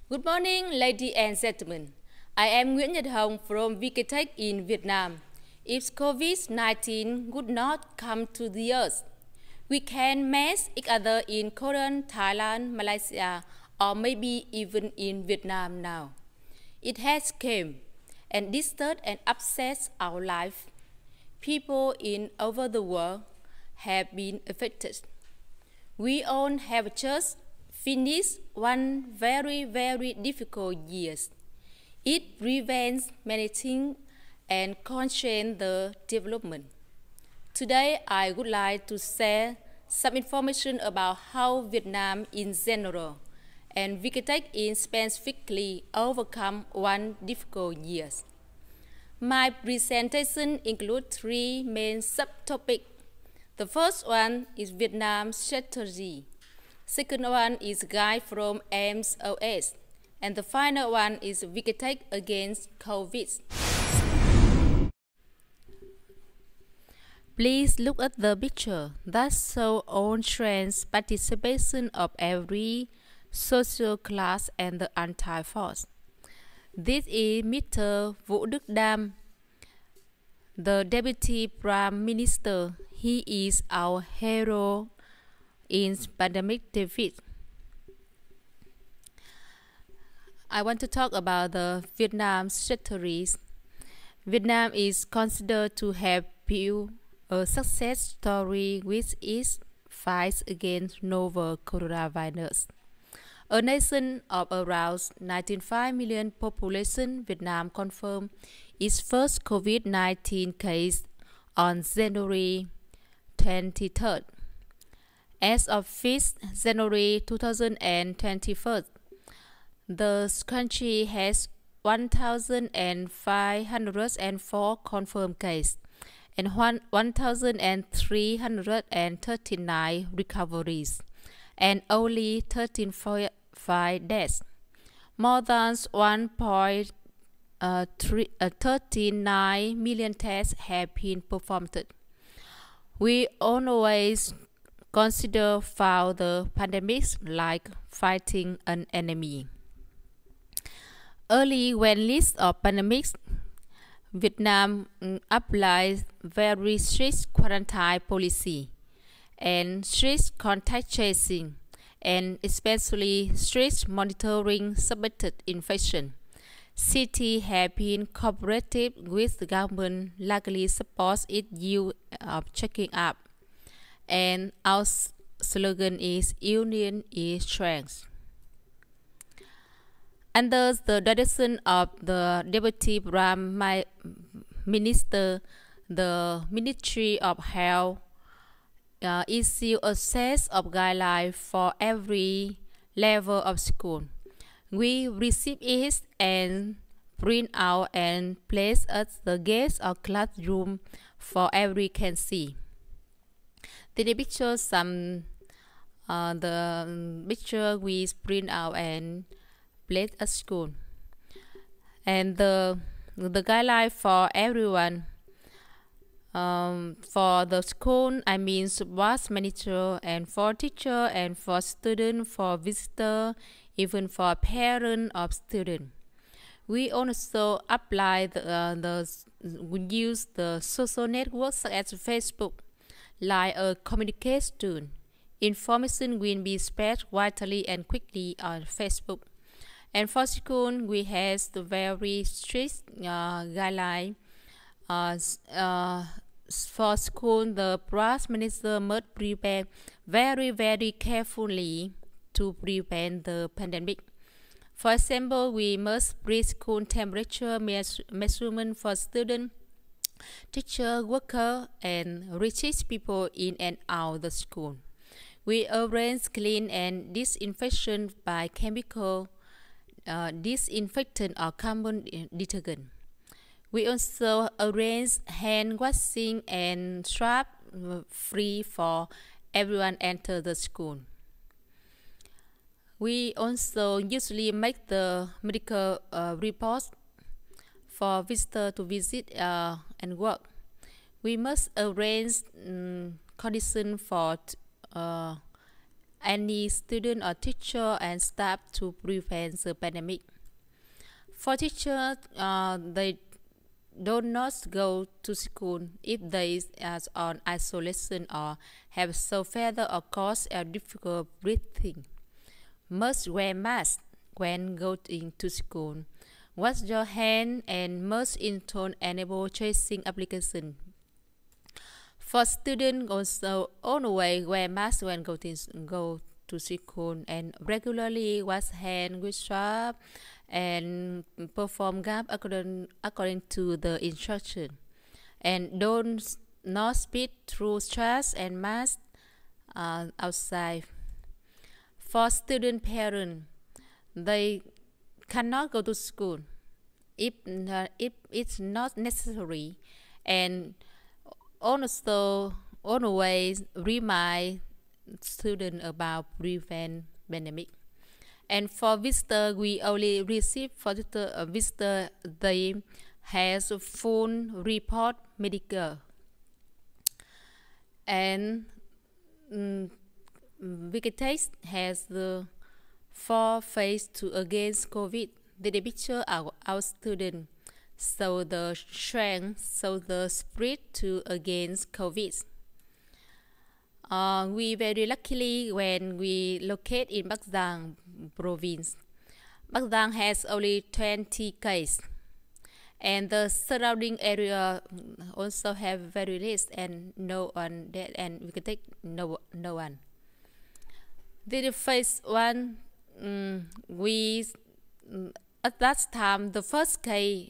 Good morning, ladies and gentlemen. I am Nguyễn Nhật Hồng from Vktech in Vietnam. If COVID-19 would not come to the earth, we can meet each other in Korea, Thailand, Malaysia, or maybe even in Vietnam now. It has come and disturbed and upset our life. People in over the world have been affected. We all have just finished one very difficult year. It prevents many things and constrains the development. Today, I would like to share some information about how Vietnam in general and Vktech in specifically overcome one difficult year. My presentation includes three main subtopics. The first one is Vietnam strategy. Second one is guide from AIMS-OS. And the final one is Vktech against COVID. Please look at the picture that shows all trends participation of every social class and the anti-force. This is Mr. Vũ Đức Đam, the Deputy Prime Minister. He is our hero in pandemic defeat. I want to talk about the Vietnam strategies. Vietnam is considered to have built a success story with its fight against novel coronavirus. A nation of around 19.5 million population, Vietnam confirmed its first COVID-19 case on January 23rd. As of 5th January 2021, the country has 1,504 confirmed cases and 1,339 recoveries and only 13.5 deaths. More than 1.39 million tests have been performed. We always consider the pandemics like fighting an enemy. Early when list of pandemics, Vietnam applied very strict quarantine policy and strict contact tracing and especially strict monitoring suspected infection. Cities have been cooperative with the government, largely supports its use of checking up. And our slogan is Union is Strength. Under the direction of the Deputy Prime Minister, the Ministry of Health issued a set of guidelines for every level of school. We receive it and print out and place at the gates of classroom for every can see. The picture the picture we print out and place at school, and the guideline for everyone. For the school, I mean bus manager and for teacher and for student, for visitor, even for parent of student. We also apply we use the social networks such as Facebook, like a communication. Information will be spread widely and quickly on Facebook. And for school, we have the very strict guideline. For school, the bus manager must prepare very carefully to prevent the pandemic. For example, we must pre-school temperature measurement for students, teacher, worker, and religious people in and out the school. We arrange clean and disinfection by chemical disinfectant or carbon detergent. We also arrange hand washing and swab free for everyone enter the school. We also usually make the medical reports for visitors to visit and work. We must arrange conditions for any student or teacher and staff to prevent the pandemic. For teachers, they do not go to school if they are on isolation or have severe or cause a difficult breathing. Must wear masks when going to school. Wash your hands and must install enable tracing application. For students, also always wear masks when go to school and regularly wash hands with soap and perform gap according to the instruction. And don't not speak through trash and masks outside. For student parents, they cannot go to school if it's not necessary, and also always remind students about prevent pandemic. And for visitor, we only receive for the visitor they has a full report medical. And Vktech has the 4 phase to against COVID. The picture our student so the strength, so the spread to against COVID. We very luckily when we locate in Bắc Giang province. Bắc Giang has only 20 cases, and the surrounding area also have very less and no one dead, and we can take no one. The phase 1, we at that time the first case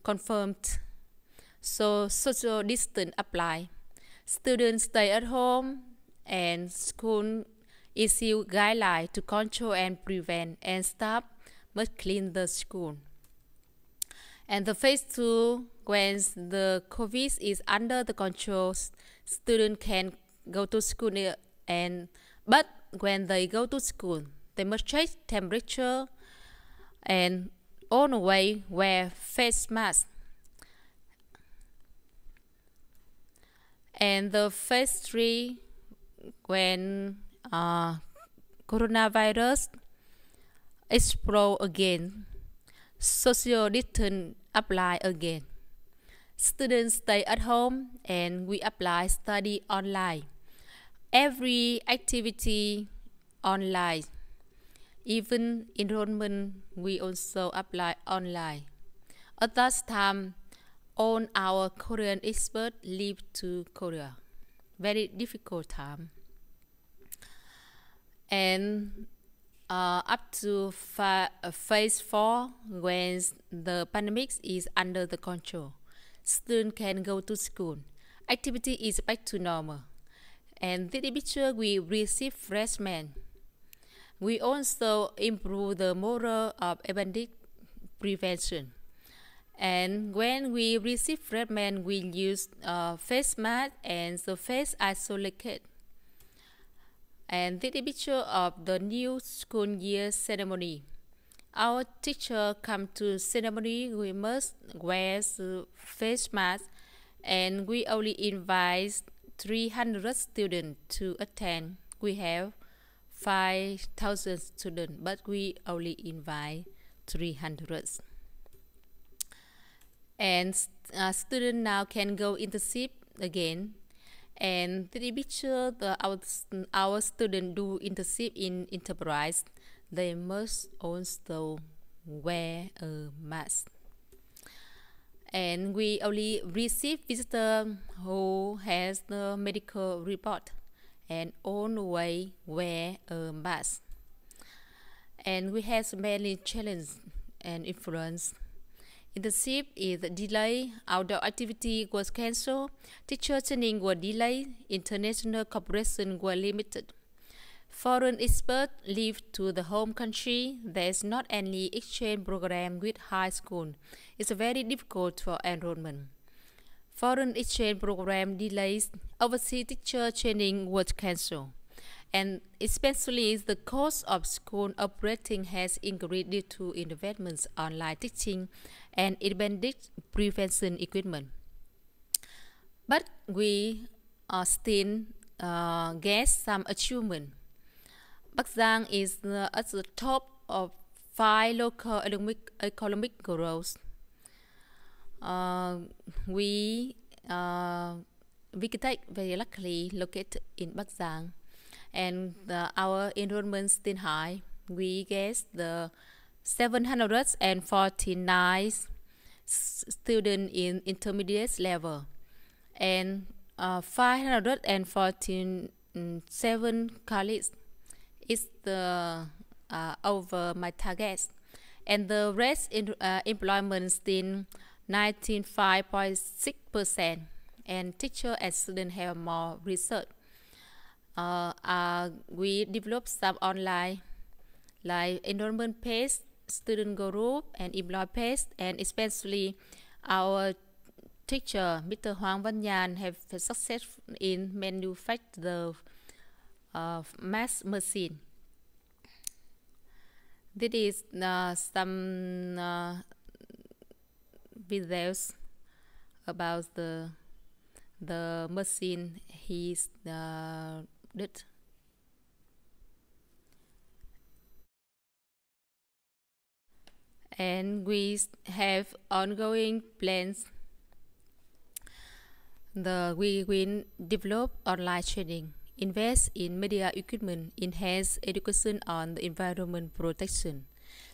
confirmed, so social distance apply. Students stay at home and school issue guidelines to control and prevent, and staff must clean the school. And the phase 2, when the COVID is under the control, students can go to school, but when they go to school, they must check temperature and always wear face mask. And the phase 3, when coronavirus explode again, social distance apply again. Students stay at home and we apply study online. Every activity online, even enrollment, we also apply online. At that time, all our Korean experts leave to Korea. Very difficult time. And up to phase 4, when the pandemic is under the control, students can go to school. Activity is back to normal. And this picture we receive freshmen. We also improve the model of epidemic prevention. And when we receive freshmen, we use face mask and the face isolated. And this is a picture of the new school year ceremony. Our teacher come to ceremony, we must wear the face mask, and we only invite 300 students to attend. We have 5,000 students, but we only invite 300. And students now can go internship again. And the picture our students do internship in enterprise, they must also wear a mask. And we only receive visitor who has the medical report and always wear a mask. And we have many challenges and influence. Internship is delayed, outdoor activity was cancelled, teacher training was delayed, international cooperation was limited. Foreign experts leave to the home country. There is not any exchange program with high school. It's very difficult for enrollment. Foreign exchange program delays, overseas teacher training was cancelled. And especially the cost of school operating has increased due to investments online teaching and epidemic prevention equipment. But we are still guess some achievement. Bắc Giang is at the top of 5 local economic growth. Vktech very luckily located in Bắc Giang, and our enrollment still high. We get the 749 students in intermediate level, and 547 colleagues is the over my target, and the rest in employment still 95.6%, and teacher and student have more research. We develop some online like enrollment page, student group, and employee page, and especially our teacher, Mr. Hoàng Văn Nhàn, have success in manufacture the mass machine. This is some videos about the machine he's did. And we have ongoing plans. We will develop online training, invest in media equipment, enhance education on the environment protection,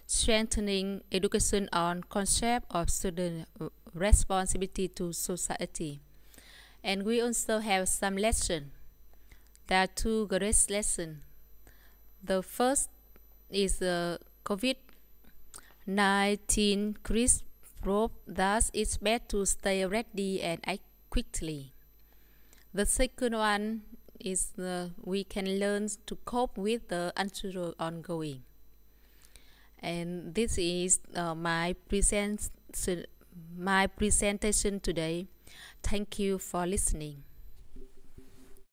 strengthening education on concept of student responsibility to society. And we also have some lessons. There are 2 great lessons. The first is the COVID-19 crisis proved that it's better to stay ready and act quickly. The second one is we can learn to cope with the unusual ongoing. And this is my presentation today. Thank you for listening.